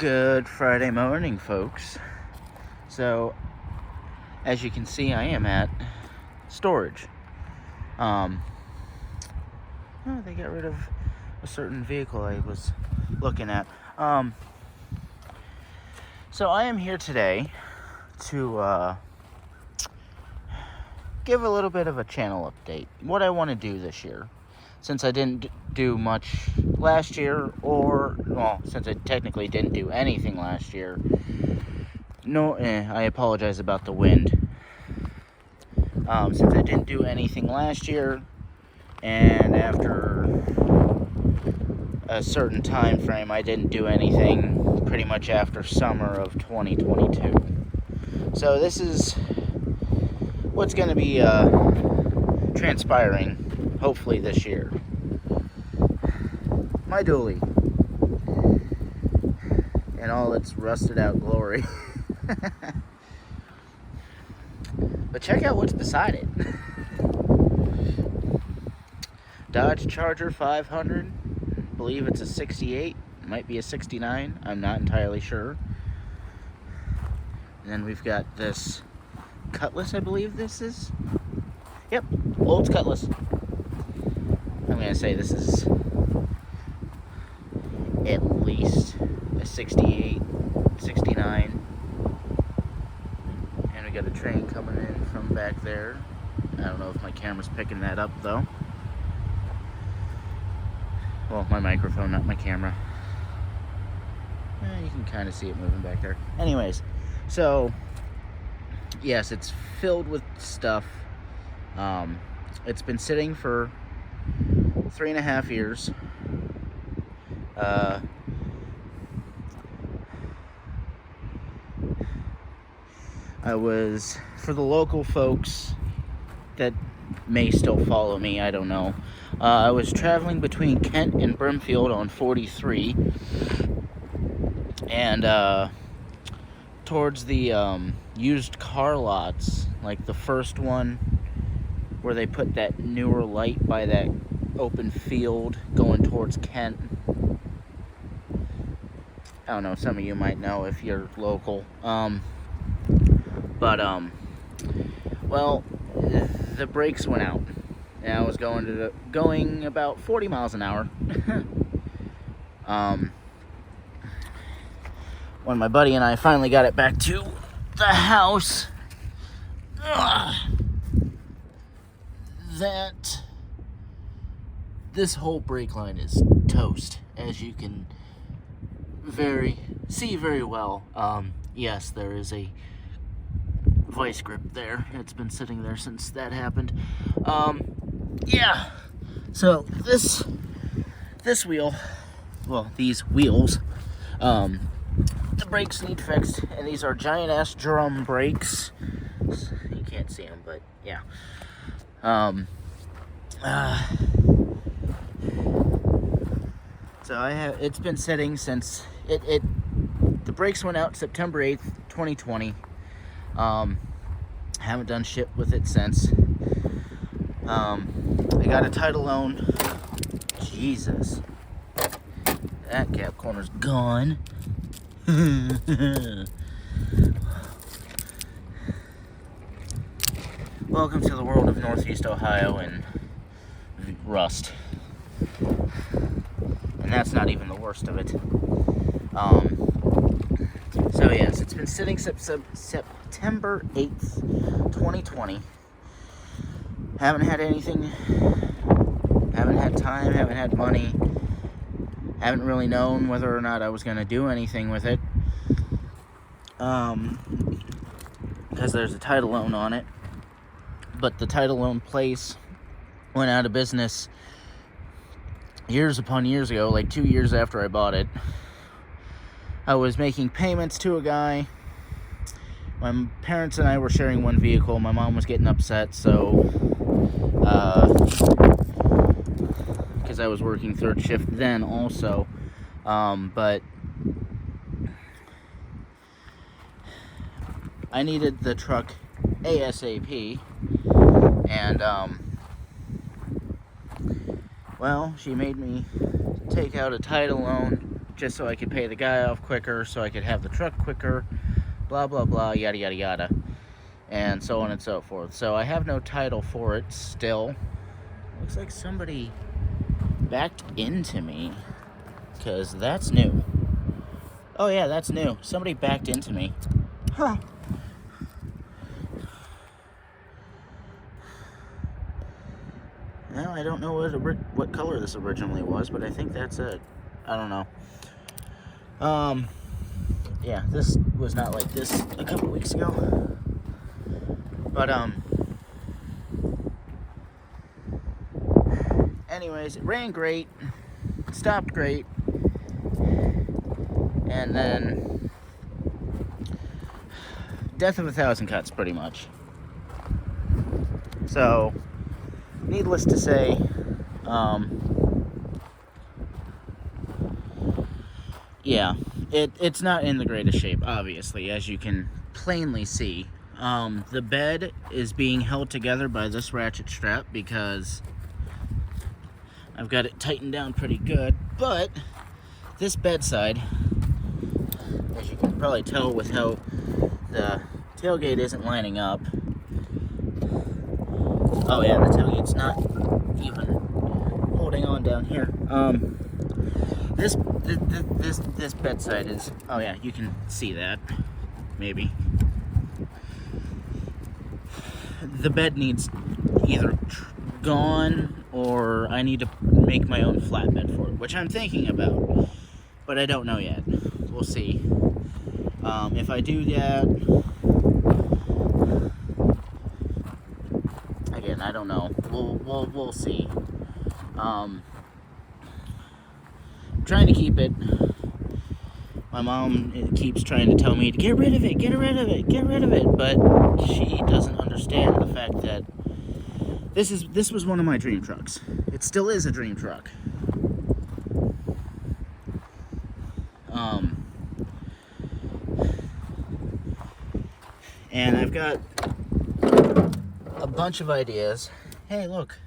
Good Friday morning, folks. So, as you can see, I am at storage. Oh, they got rid of a certain vehicle I was looking at. So I am here today to give a little bit of a channel update. What I want to do this year, since I didn't do much last year, since I technically didn't do anything last year. I apologize about the wind. Since I didn't do anything last year, and after a certain time frame, I didn't do anything pretty much after summer of 2022. So this is what's going to be transpiring, hopefully this year. My dually in all its rusted out glory. But check out what's beside it. Dodge Charger 500. I believe it's a 68. Might be a 69. I'm not entirely sure. And then we've got this Cutlass, I believe this is. Yep, Olds Cutlass. I'm going to say this is at least a 68, 69. And we got a train coming in from back there. I don't know if my camera's picking that up though. Well, my microphone, not my camera. You can kind of see it moving back there. Anyways, so yes, it's filled with stuff. It's been sitting for 3.5 years. I was, for the local folks that may still follow me, I don't know. I was traveling between Kent and Brimfield on 43, and towards the used car lots, like the first one where they put that newer light by that open field going towards Kent. I don't know, some of you might know if you're local. Well, the brakes went out, and I was going about 40 miles an hour. When my buddy and I finally got it back to the house, that this whole brake line is toast, as you can see very well. Yes, there is a vice grip there. It's been sitting there since that happened. Yeah. So this wheel, well, these wheels, the brakes need fixed, and these are giant ass drum brakes. You can't see them, but yeah. So it's been sitting since the brakes went out September 8th, 2020. Haven't done shit with it since. I got a title loan. Jesus. That cap corner's gone. Welcome to the world of Northeast Ohio and rust. And that's not even the worst of it. So yes, it's been sitting September 8th, 2020. Haven't had anything, haven't had time, haven't had money, haven't really known whether or not I was going to do anything with it. Because there's a title loan on it. But the title loan place went out of business years upon years ago, like 2 years after I bought it. I was making payments to a guy. My parents and I were sharing one vehicle. My mom was getting upset, so because I was working third shift then also. But I needed the truck ASAP, and well, she made me take out a title loan just so I could pay the guy off quicker, so I could have the truck quicker, blah, blah, blah, yada, yada, yada, and so on and so forth. So I have no title for it still. Looks like somebody backed into me, because that's new. Oh yeah, that's new. Somebody backed into me. Huh. Well, I don't know what color this originally was, but I think that's it. I don't know. Yeah, this was not like this a couple weeks ago. But, anyways, it ran great, stopped great, and then death of 1,000 cuts, pretty much. So, needless to say, yeah, it's not in the greatest shape, obviously, as you can plainly see. The bed is being held together by this ratchet strap because I've got it tightened down pretty good, but this bedside, as you can probably tell with how the tailgate isn't lining up. Oh yeah, the tailgate's not even holding on down here. This bedside is, oh yeah, you can see that, maybe. The bed needs either gone or I need to make my own flatbed for it, which I'm thinking about, but I don't know yet. We'll see. If I do that, again, I don't know. We'll see. Trying to keep it. My mom keeps trying to tell me to get rid of it, get rid of it, get rid of it, but she doesn't understand the fact that this was one of my dream trucks. It still is a dream truck. And I've got a bunch of ideas. Hey, look,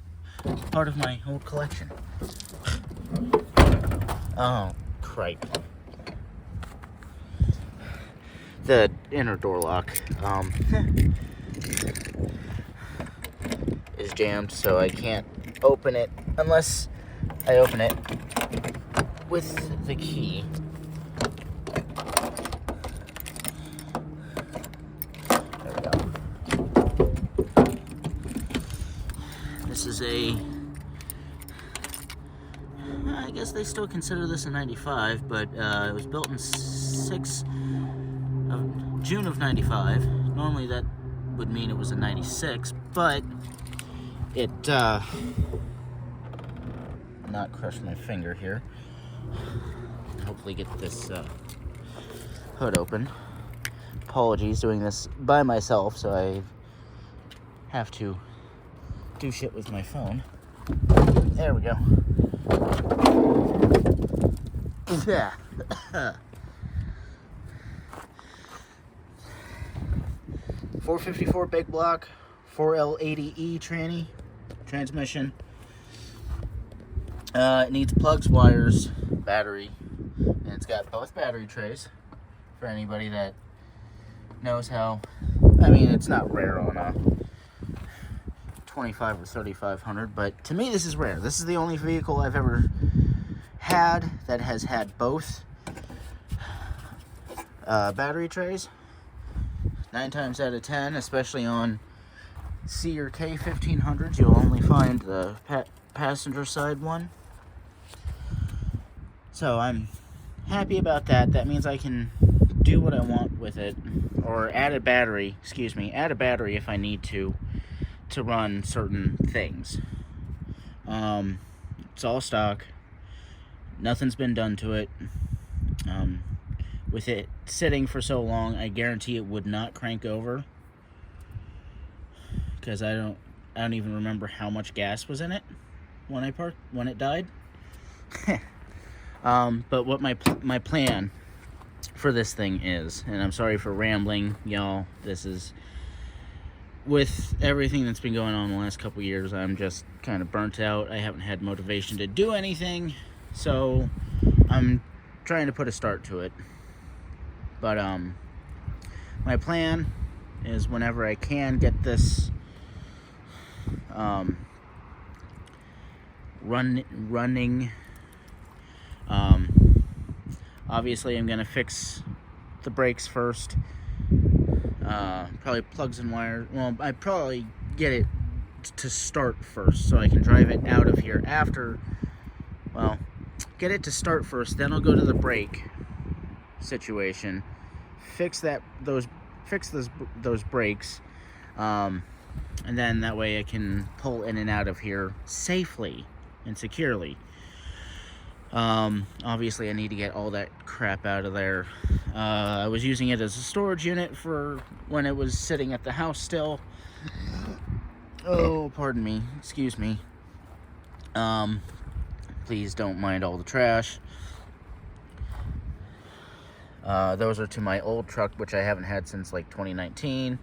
part of my old collection. Oh, cripe. The inner door lock is jammed, so I can't open it unless I open it with the key. There we go. This is I guess they still consider this a 95, but it was built in June of 95. Normally that would mean it was a 96, but it, not crush my finger here. Hopefully get this hood open. Apologies, doing this by myself, so I have to do shit with my phone. There we go. Yeah. 454 big block, 4L80E tranny transmission. It needs plugs, wires, battery, and it's got both battery trays for anybody that knows how. I mean, it's not rare on a 25 or 3500, but to me this is rare. This is the only vehicle I've ever had that has had both battery trays. 9 times out of 10, especially on C or K 1500s, you'll only find the passenger side one. So I'm happy about that. That means I can do what I want with it, or add a battery if I need to run certain things. It's all stock. Nothing's been done to it. With it sitting for so long, I guarantee it would not crank over, because I don't even remember how much gas was in it when it died. But what my plan for this thing is, and I'm sorry for rambling, y'all. This is, with everything that's been going on the last couple years, I'm just kind of burnt out. I haven't had motivation to do anything, so I'm trying to put a start to it. But my plan is whenever I can get this running. Obviously, I'm gonna fix the brakes first. Probably plugs and wires. Well, I'd probably get it to start first so I can drive it out of here after. Well, get it to start first, then I'll go to the brake situation, fix those brakes, and then that way I can pull in and out of here safely and securely. Obviously I need to get all that crap out of there. I was using it as a storage unit for when it was sitting at the house still. Oh, pardon me, excuse me. Please don't mind all the trash. Those are to my old truck, which I haven't had since like 2019.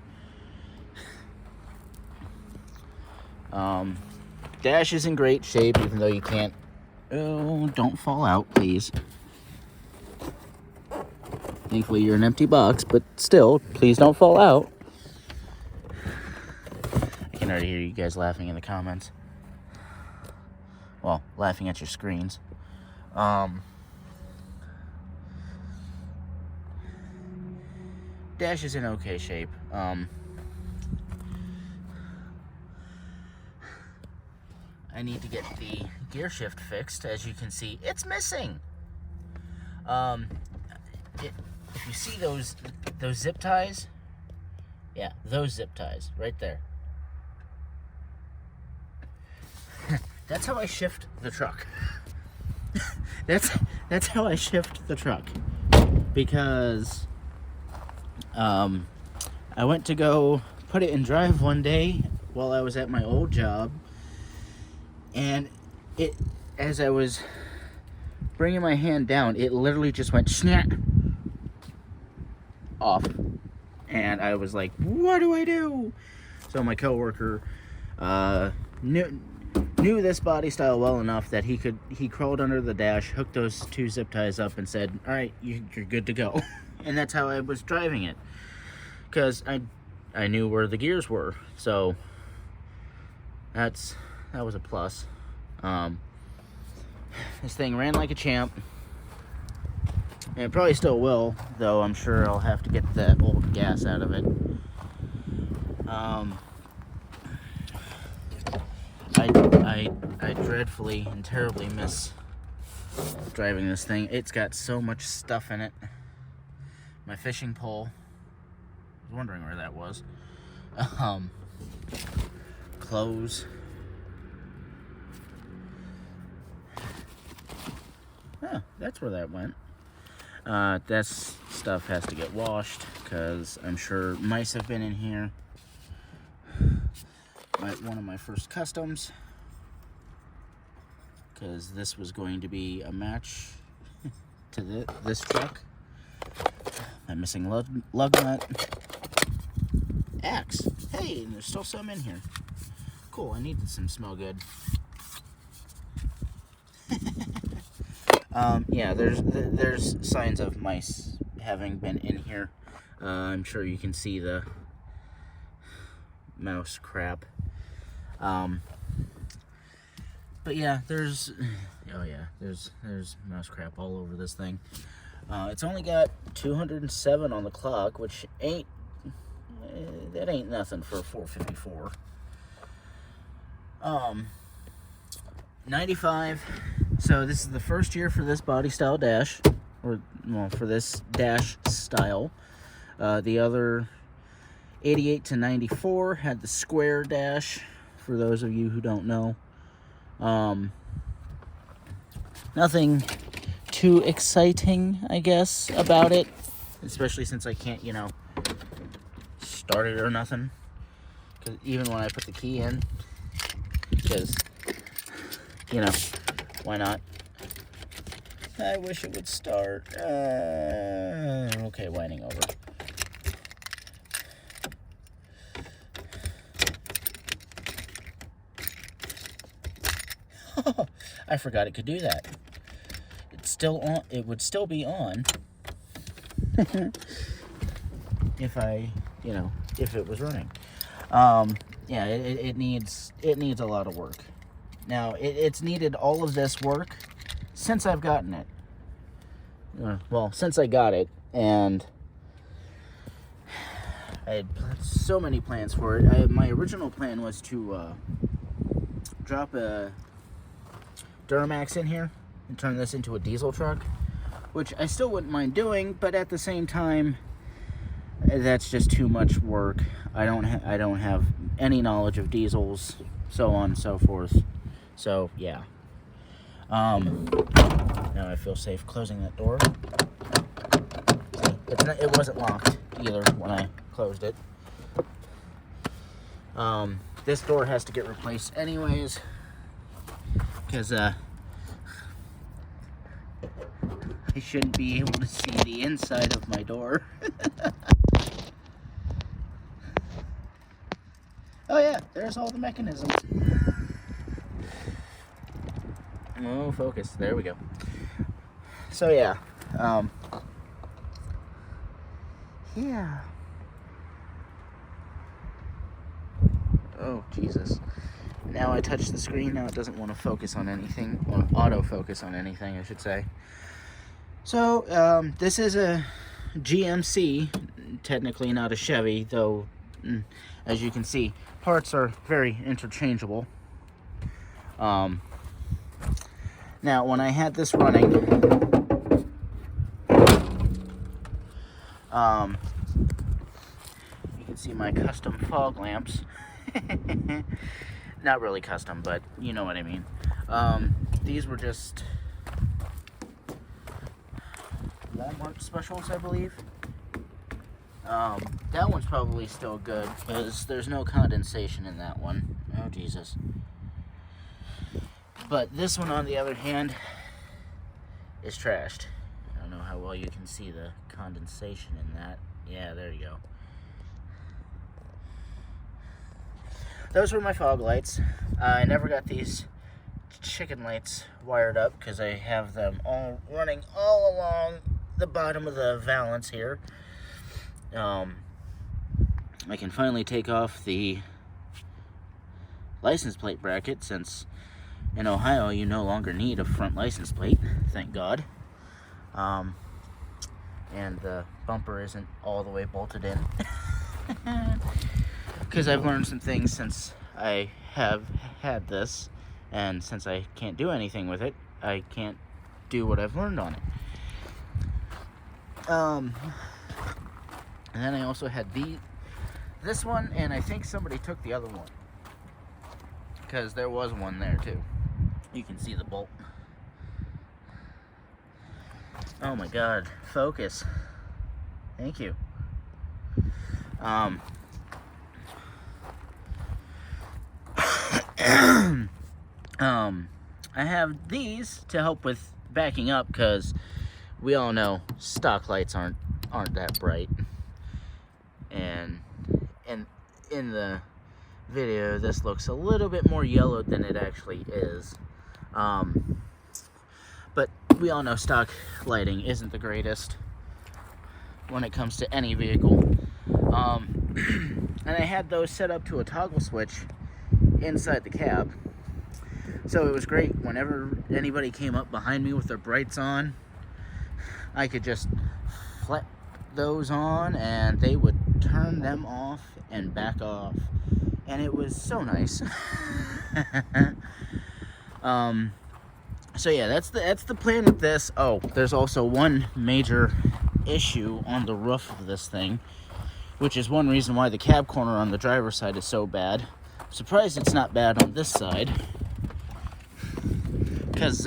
Dash is in great shape, even though you can't. Oh, don't fall out, please. Thankfully, you're an empty box, but still, please don't fall out. I can already hear you guys laughing in the comments. Well, laughing at your screens. Dash is in okay shape. I need to get the gear shift fixed. As you can see, it's missing. If you see those zip ties, yeah, those zip ties right there. That's how I shift the truck. That's how I shift the truck, because I went to go put it in drive one day while I was at my old job, and as I was bringing my hand down, it literally just went snap off, and I was like, what do I do? So my coworker knew this body style well enough that he crawled under the dash, hooked those two zip ties up, and said, all right, you're good to go. And that's how I was driving it, because I knew where the gears were. So that was a plus. This thing ran like a champ, and it probably still will, though I'm sure I'll have to get that old gas out of it. I dreadfully and terribly miss driving this thing. It's got so much stuff in it. My fishing pole, I was wondering where that was. Clothes. Oh, that's where that went. This stuff has to get washed, because I'm sure mice have been in here. One of my first customs, because this was going to be a match to this truck. I'm missing lug nut. Axe. Hey, and there's still some in here. Cool, I needed some smell good. Yeah, there's signs of mice having been in here. I'm sure you can see the mouse crap. But yeah, there's mouse crap all over this thing. It's only got 207 on the clock, which ain't nothing for a 454. 95. So this is the first year for this body style dash, for this dash style. The other 88 to 94 had the square dash, for those of you who don't know. Nothing too exciting, I guess, about it, especially since I can't, start it or nothing. 'Cause even when I put the key in, because, why not? I wish it would start. Okay, winding over. I forgot it could do that. It's still on. It would still be on if I, if it was running. Yeah, it needs a lot of work. Now, it's needed all of this work since I've gotten it. Well, since I got it, and I had so many plans for it. My original plan was to drop a Duramax in here and turn this into a diesel truck, which I still wouldn't mind doing, but at the same time, that's just too much work. I don't have any knowledge of diesels, so on and so forth. So yeah. Now I feel safe closing that door. It wasn't locked either when I closed it. This door has to get replaced anyways, because I shouldn't be able to see the inside of my door. Oh yeah, there's all the mechanisms. Oh, focus. There we go. So yeah. Yeah. Oh, Jesus. Now I touch the screen, now it doesn't want to focus on anything, or autofocus on anything, I should say. So, this is a GMC, technically not a Chevy, though, as you can see, parts are very interchangeable. Now, when I had this running, you can see my custom fog lamps. Not really custom, but you know what I mean. These were just Walmart specials, I believe. That one's probably still good because there's no condensation in that one. Oh, Jesus. But this one, on the other hand, is trashed. I don't know how well you can see the condensation in that. Yeah, there you go. Those were my fog lights. I never got these chicken lights wired up because I have them all running all along the bottom of the valance here. I can finally take off the license plate bracket since in Ohio you no longer need a front license plate, thank God. And the bumper isn't all the way bolted in. Because I've learned some things since I have had this, and since I can't do anything with it, I can't do what I've learned on it. And then I also had this one, and I think somebody took the other one, because there was one there too. You can see the bolt. Oh my God, focus. Thank you. I have these to help with backing up because we all know stock lights aren't that bright, and in the video this looks a little bit more yellow than it actually is, but we all know stock lighting isn't the greatest when it comes to any vehicle. And I had those set up to a toggle switch inside the cab. So it was great. Whenever anybody came up behind me with their brights on, I could just flip those on and they would turn them off and back off. And it was so nice. So yeah, that's the plan with this. Oh, there's also one major issue on the roof of this thing, which is one reason why the cab corner on the driver's side is so bad. I'm surprised it's not bad on this side. Because,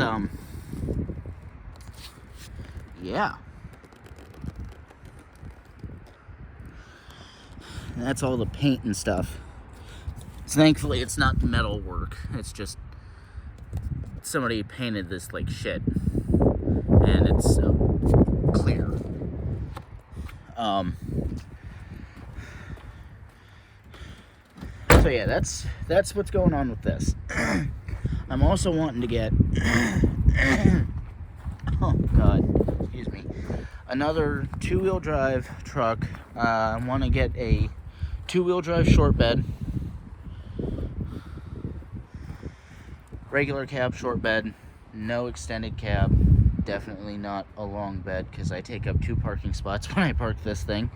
yeah. That's all the paint and stuff. So thankfully, it's not metal work. It's just somebody painted this like shit. And it's clear. So yeah, that's what's going on with this. I'm also wanting to get oh God, excuse me, another two-wheel drive truck. I want to get a two-wheel drive short bed, regular cab short bed, no extended cab, definitely not a long bed because I take up 2 parking spots when I park this thing.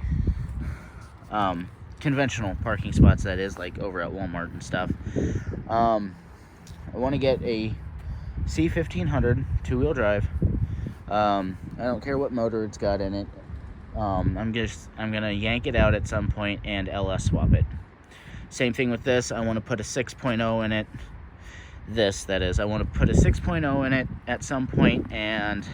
Conventional parking spots, that is, like over at Walmart and stuff. I want to get a C1500 two-wheel drive. I don't care what motor it's got in it. I'm gonna yank it out at some point and LS swap it. Same thing with this. I want to put a 6.0 in it. That is, I want to put a 6.0 in it at some point, and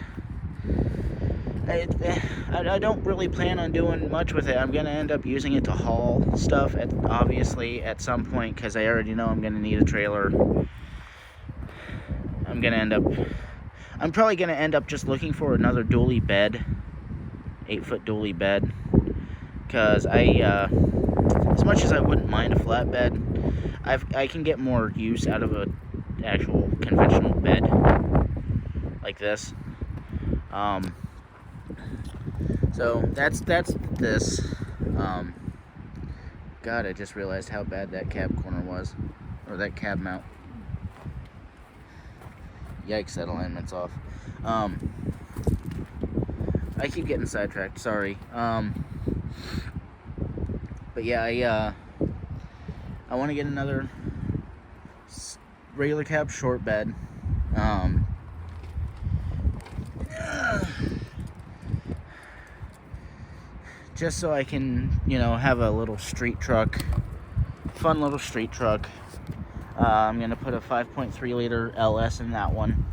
I don't really plan on doing much with it. I'm going to end up using it to haul stuff, obviously, at some point, because I already know I'm going to need a trailer. I'm probably going to end up just looking for another dually bed, 8-foot dually bed, because as much as I wouldn't mind a flatbed, I can get more use out of a actual conventional bed like this. So that's this. God, I just realized how bad that cab corner was, or that cab mount. Yikes, that alignment's off. I keep getting sidetracked, sorry. But yeah, I want to get another regular cab short bed. Just so I can, have a little street truck, fun little street truck. I'm going to put a 5.3 liter LS in that one,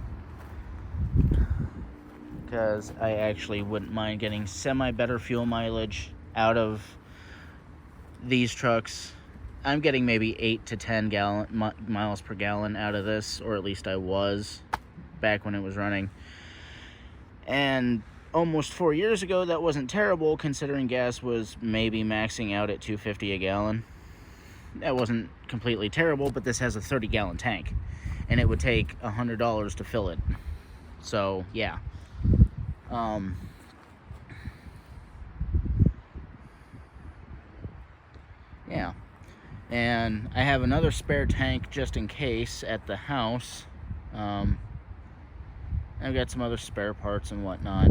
because I actually wouldn't mind getting better fuel mileage out of these trucks. I'm getting maybe 8 to 10 miles per gallon out of this, or at least I was back when it was running. And almost 4 years ago, that wasn't terrible, considering gas was maybe maxing out at $2.50 a gallon. That wasn't completely terrible, but this has a 30-gallon tank, and it would take $100 to fill it. So yeah. Yeah. And I have another spare tank just in case at the house. I've got some other spare parts and whatnot.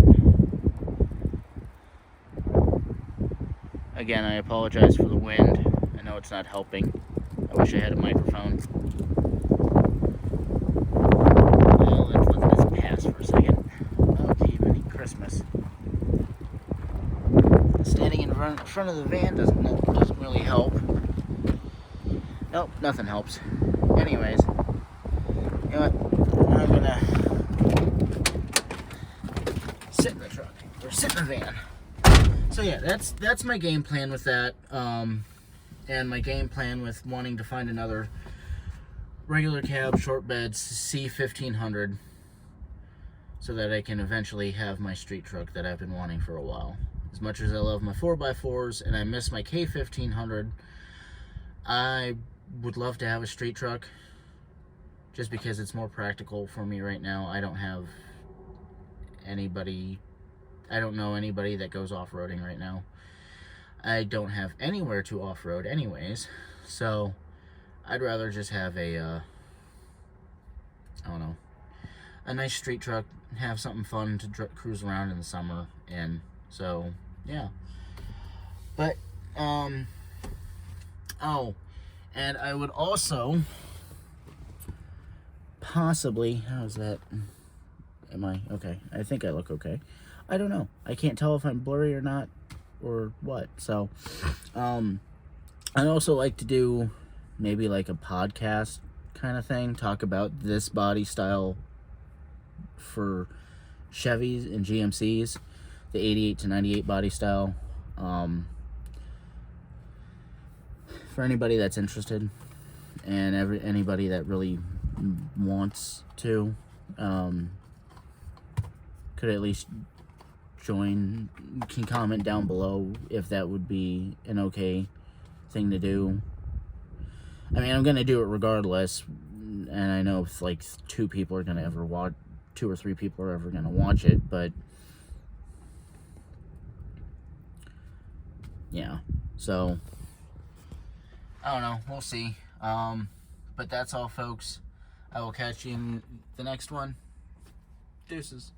Again, I apologize for the wind. I know it's not helping. I wish I had a microphone. Well, let's let this pass for a second. Oh, gee, many Christmas. Standing in front of the van doesn't really help. Nope, nothing helps. Anyways, you know what? I'm gonna sit in the truck, or sit in the van. So yeah, that's my game plan with that, and my game plan with wanting to find another regular cab short bed C1500, so that I can eventually have my street truck that I've been wanting for a while. As much as I love my 4x4s and I miss my K1500, I would love to have a street truck, just because it's more practical for me right now. I don't know anybody that goes off-roading right now. I don't have anywhere to off-road anyways, so I'd rather just have a nice street truck, have something fun to cruise around in the summer. And so yeah. But and I would also possibly, how's that? Am I okay? I think I look okay. I don't know. I can't tell if I'm blurry or not, or what. So, I'd also like to do maybe like a podcast kind of thing, talk about this body style for Chevys and GMCs, the 88 to 98 body style. For anybody that's interested, and anybody that really wants to, could at least join, can comment down below if that would be an okay thing to do. I mean, I'm gonna do it regardless, and I know if like 2 people are gonna ever 2 or 3 people are ever going to watch it, but yeah, so I don't know, we'll see. But that's all, folks. I will catch you in the next one. Deuces.